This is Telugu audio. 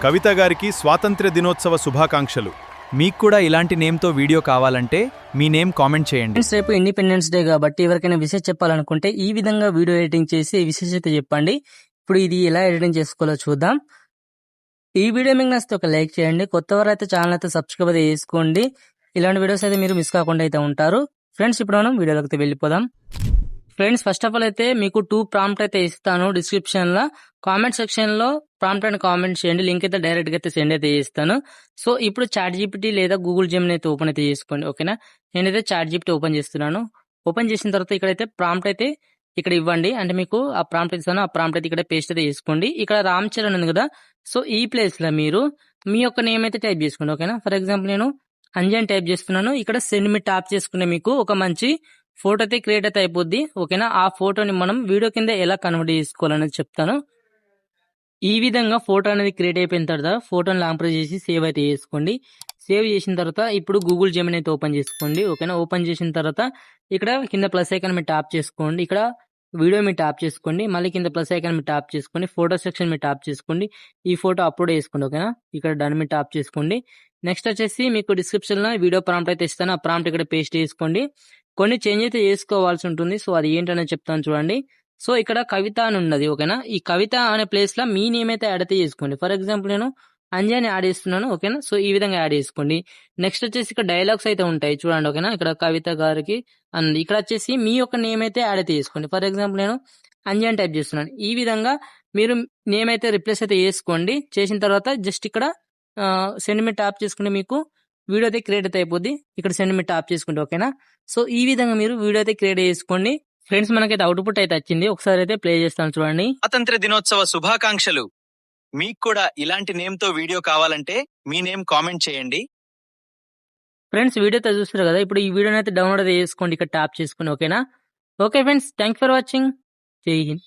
కవిత గారికి స్వాతంత్ర్య దినోత్సవ శుభాకాంక్షలు. మీకు కూడా ఇలాంటి నేమ్తో వీడియో కావాలంటే మీ నేమ్ కామెంట్ చేయండి. ఫ్రెండ్స్, రేపు ఇండిపెండెన్స్ డే కాబట్టి ఎవరికైనా విషయం చెప్పాలనుకుంటే ఈ విధంగా వీడియో ఎడిటింగ్ చేసి విశేషత చెప్పండి. ఇప్పుడు ఇది ఎలా ఎడిటింగ్ చేసుకోవాలో చూద్దాం. ఈ వీడియో మీకు నచ్చితే ఒక లైక్ చేయండి. కొత్తవారు అయితే ఛానల్ అయితే సబ్స్క్రైబ్ అయితే చేసుకోండి. ఇలాంటి వీడియోస్ అయితే మీరు మిస్ కాకుండా అయితే ఉంటారు. ఫ్రెండ్స్, ఇప్పుడు మనం వీడియోలోకి అయితే వెళ్ళిపోదాం. ఫ్రెండ్స్, ఫస్ట్ ఆఫ్ ఆల్ అయితే మీకు 2 ప్రాంప్ట్ అయితే ఇస్తాను డిస్క్రిప్షన్ లో. కామెంట్ సెక్షన్ లో ప్రాంప్ట్ అని కామెంట్ చేయండి. లింక్ అయితే డైరెక్ట్ గా అయితే సెండ్ అయితే చేస్తాను. సో ఇప్పుడు చాట్ జీపీటీ లేదా గూగుల్ జెమిని అయితే ఓపెన్ అయితే చేసుకోండి. ఓకేనా, నేనైతే చాట్ జీపీటీ ఓపెన్ చేస్తున్నాను. ఓపెన్ చేసిన తర్వాత ఇక్కడైతే ప్రాంప్ట్ అయితే ఇక్కడ ఇవ్వండి. అంటే మీకు ఆ ప్రాంప్ట్ ఇస్తాను. ఆ ప్రాంప్ట్ అయితే ఇక్కడ పేస్ట్ అయితే చేసుకోండి. ఇక్కడ రామ్ చరణ్ ఉంది కదా, సో ఈ ప్లేస్ లో మీరు మీ యొక్క నేమ్ అయితే టైప్ చేసుకోండి. ఓకేనా, ఫర్ ఎగ్జాంపుల్ నేను అంజన్ టైప్ చేస్తున్నాను. ఇక్కడ సెండ్ మీ ట్యాప్ చేసుకునే మీకు ఒక మంచి ఫోటో అయితే క్రియేట్ అయితే అయిపోద్ది. ఓకేనా, ఆ ఫోటోని మనం వీడియో కింద ఎలా కన్వర్ట్ చేసుకోవాలనేది చెప్తాను. ఈ విధంగా ఫోటో అనేది క్రియేట్ అయిపోయిన తర్వాత ఫోటోని లాంగ్ ప్రెస్ చేసి సేవ్ అయితే చేసుకోండి. సేవ్ చేసిన తర్వాత ఇప్పుడు గూగుల్ జెమిని అయితే ఓపెన్ చేసుకోండి. ఓకేనా, ఓపెన్ చేసిన తర్వాత ఇక్కడ కింద ప్లస్ ఐకాన్ మీరు ట్యాప్ చేసుకోండి. ఇక్కడ వీడియో మీరు ట్యాప్ చేసుకోండి. మళ్ళీ కింద ప్లస్ ఐకాన్ మీరు ట్యాప్ చేసుకోండి. ఫోటో సెక్షన్ మీరు ట్యాప్ చేసుకోండి. ఈ ఫోటో అప్లోడ్ చేసుకోండి. ఓకేనా, ఇక్కడ డన్ మీరు ట్యాప్ చేసుకోండి. నెక్స్ట్ వచ్చేసి మీకు డిస్క్రిప్షన్ లో వీడియో ప్రాంప్ట్ అయితే ఇస్తాను. ఆ ప్రాంప్ట్ ఇక్కడ పేస్ట్ చేసుకోండి. కొన్ని చేంజ్ అయితే చేసుకోవాల్సి ఉంటుంది. సో అది ఏంటనేది చెప్తాను చూడండి. సో ఇక్కడ కవిత అని ఉన్నది. ఓకేనా, ఈ కవిత అనే ప్లేస్ లో మీ నేమ్ అయితే యాడ్ అయితే చేసుకోండి. ఫర్ ఎగ్జాంపుల్ నేను అంజని యాడ్ చేస్తున్నాను. ఓకేనా, సో ఈ విధంగా యాడ్ చేసుకోండి. నెక్స్ట్ వచ్చేసి ఇక్కడ డైలాగ్స్ అయితే ఉంటాయి చూడండి. ఓకేనా, ఇక్కడ కవిత గారికి అన్నది. ఇక్కడ వచ్చేసి మీ యొక్క నేమ్ అయితే యాడ్ అయితే చేసుకోండి. ఫర్ ఎగ్జాంపుల్ నేను అంజని టైప్ చేస్తున్నాను. ఈ విధంగా మీరు నేమ్ అయితే రిప్లేస్ అయితే చేసుకోండి. చేసిన తర్వాత జస్ట్ ఇక్కడ సెండ్ మీ ట్యాప్ చేసుకుంటే మీకు వీడియో అయితే క్రియేట్ అయితే అయిపోద్ది. ఇక్కడ సెండ్ మీ ట్యాప్ చేసుకుంటే ఓకేనా. సో ఈ విధంగా మీరు వీడియో అయితే క్రియేట్ చేసుకోండి. ఫ్రెండ్స్, మనకైతే అవుట్పుట్ అయితే వచ్చింది. ఒకసారి అయితే ప్లే చేస్తాను చూడండి. స్వాతంత్ర్య దినోత్సవ శుభాకాంక్షలు. మీకు కూడా ఇలాంటి నేమ్తో వీడియో కావాలంటే మీ నేమ్ కామెంట్ చేయండి. ఫ్రెండ్స్, వీడియో అయితే చూస్తారు కదా, ఇప్పుడు ఈ వీడియోని అయితే డౌన్లోడ్ అయితే చేసుకోండి. ఇక్కడ ట్యాప్ చేసుకుని ఓకేనా. Okay friends, thank for watching. జై హింద్.